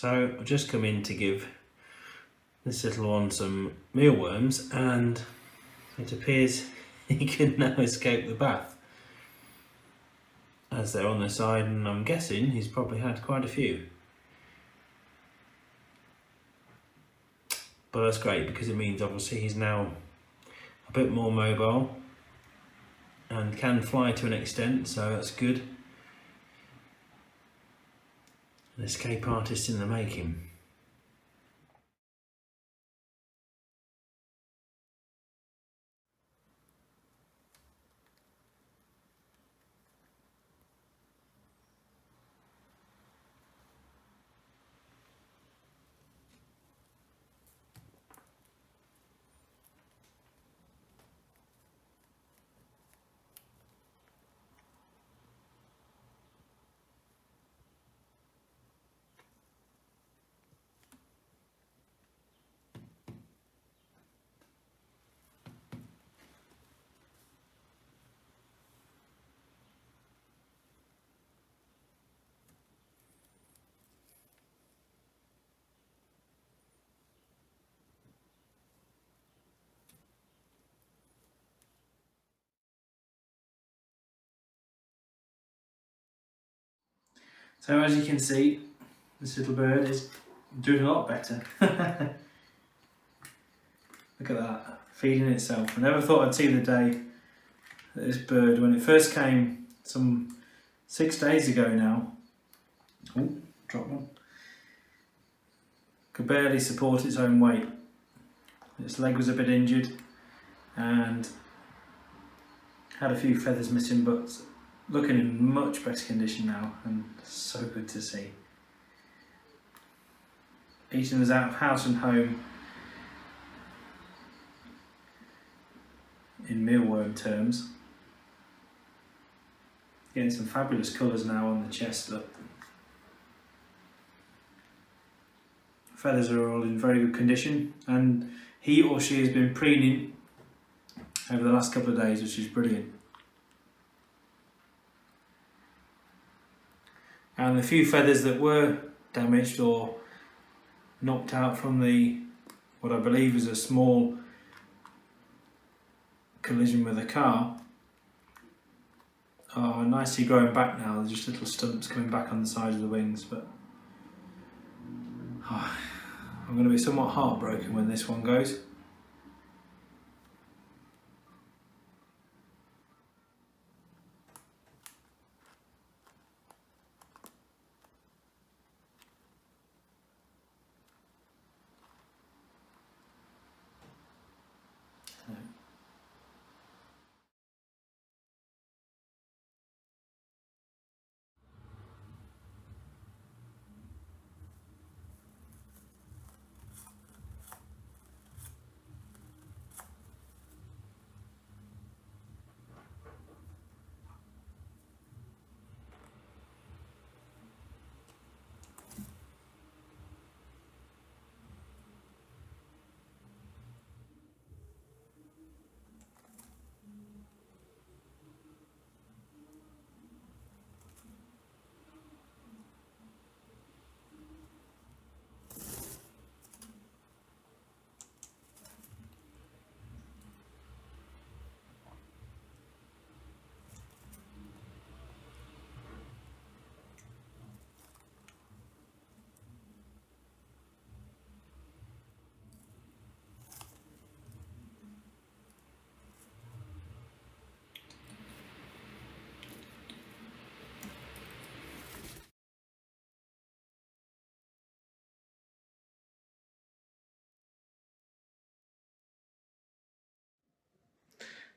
So I've just come in to give this little one some mealworms, and it appears he can now escape the bath as they're on the side, and I'm guessing he's probably had quite a few. But that's great because it means obviously he's now a bit more mobile and can fly to an extent, so that's good. An escape artist in the making. So as you can see, this little bird is doing a lot better. Look at that, feeding itself. I never thought I'd see the day that this bird, when it first came some 6 days ago now, oh, dropped one, could barely support its own weight. Its leg was a bit injured and had a few feathers missing, but looking in much better condition now, and so good to see. Eating us out of house and home in mealworm terms. Getting some fabulous colours now on the chest, look. Feathers are all in very good condition, and he or she has been preening over the last couple of days, which is brilliant. And the few feathers that were damaged or knocked out from what I believe is a small collision with a car are nicely growing back now. There's just little stumps coming back on the sides of the wings, but I'm going to be somewhat heartbroken when this one goes.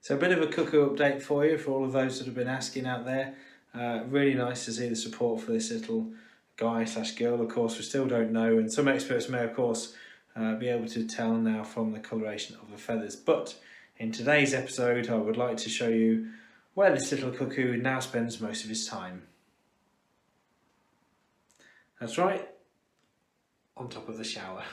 So a bit of a cuckoo update for you, for all of those that have been asking out there. Really nice to see the support for this little guy / girl. Of course, we still don't know, and some experts may of course be able to tell now from the coloration of the feathers. But in today's episode, I would like to show you where this little cuckoo now spends most of his time. That's right, on top of the shower.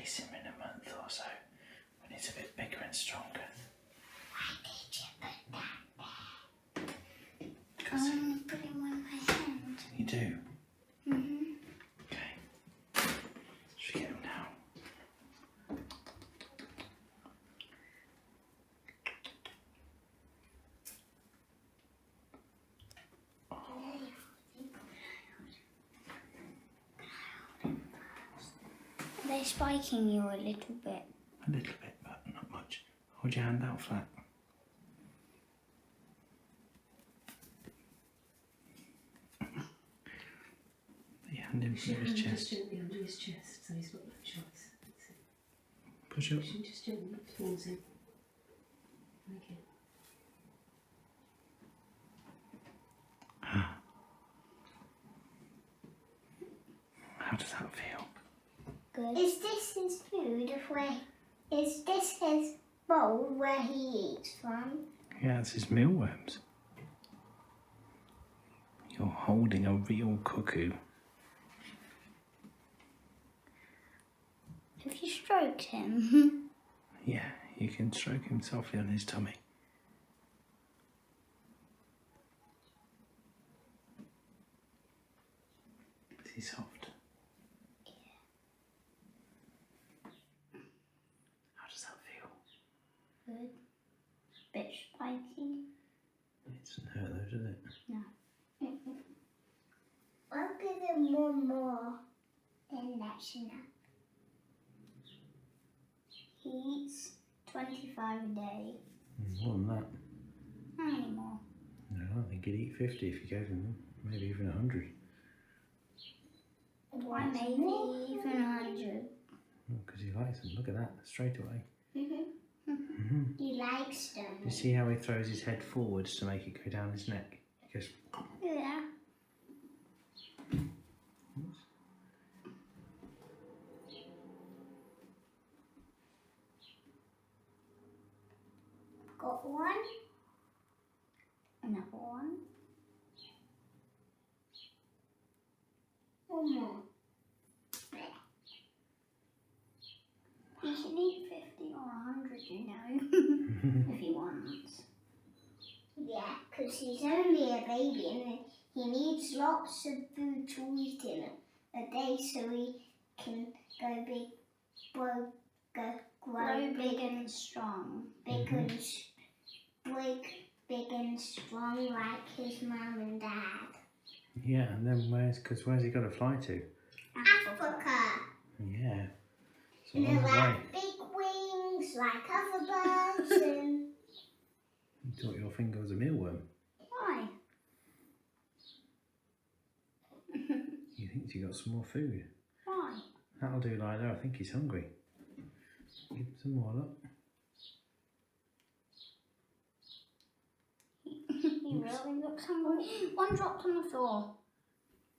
release him in a month or so when he's a bit bigger and stronger. Why did you put that there? I only put him on my hand. You do? Mm-hmm. Okay. Should we get him now? They're spiking you a little bit. A little bit, but not much. Hold your hand out flat. Put your hand in through his chest. Just gently under his chest, so he's got no choice. That's it. Push up. Push him just gently towards him. Okay. How does that feel? Good. Is this his food? Is this his bowl where he eats from? Yeah, it's his mealworms. You're holding a real cuckoo. Have you stroked him? Yeah, you can stroke him softly on his tummy. Is he soft? Yeah. How does that feel? Good. Bit spiky. It doesn't hurt though, does it? No. I'll give him one more. Then that's enough. He eats 25 a day. More than that. How many more? No, I think he'd eat 50 if you gave him maybe even 100. Why maybe even 100? Because he likes them. Look at that, straight away. He likes them. You see how he throws his head forwards to make it go down his neck? He goes... Yeah. Got one. Another one. One more. He can eat 50 or 100, you know, if he wants. Yeah, because he's only a baby and he needs lots of food to eat in a day so he can go big, grow big and strong. Big and strong like his mum and dad. Yeah, and then where's he got to fly to? Africa. Yeah. It's a And long they're way. like big wings like other birds and... You thought your finger was a mealworm. Why? You think you got some more food? Why? That'll do, Lila. I think he's hungry. Give him some more, look. He really looks hungry. One dropped on the floor.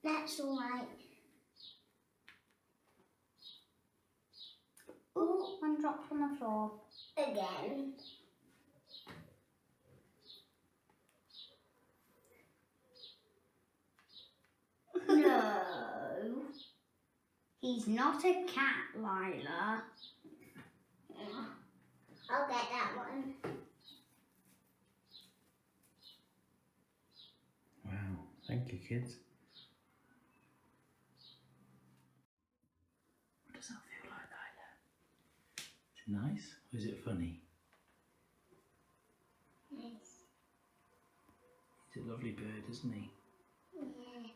That's alright. Ooh, one dropped on the floor. Again. No. He's not a cat, Lila. I'll get that one. Wow. Thank you, kids. What does that feel like, Lila? Is it nice or is it funny? Nice. He's a lovely bird, isn't he? Yeah.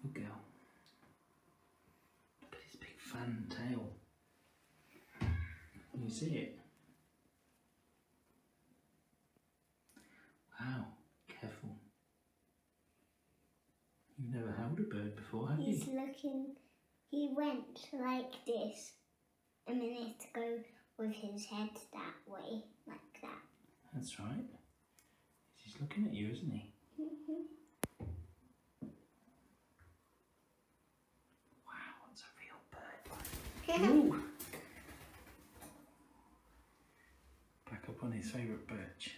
Good girl. Look at his big fan tail. Can you see it? Wow, careful. You've never held a bird before, have He's you? looking, he went like this a minute ago with his head that way, like that. That's right. He's looking at you, isn't he? Wow, that's a real bird. Ooh. Back up on his favourite birch.